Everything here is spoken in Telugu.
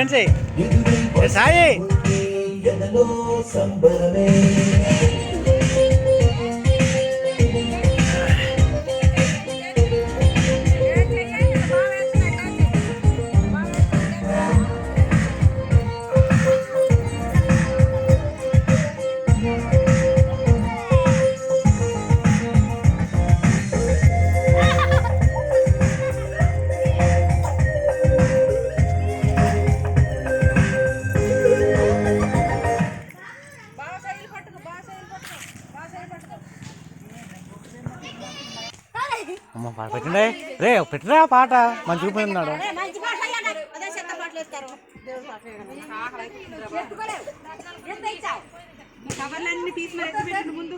డ్యాన్స్ సాయి అమ్మ పాట పెట్టండి రే పెట్టరా పాట మంచి చూపిస్తున్నాడు కవర్లన్నీ తీసి ముందు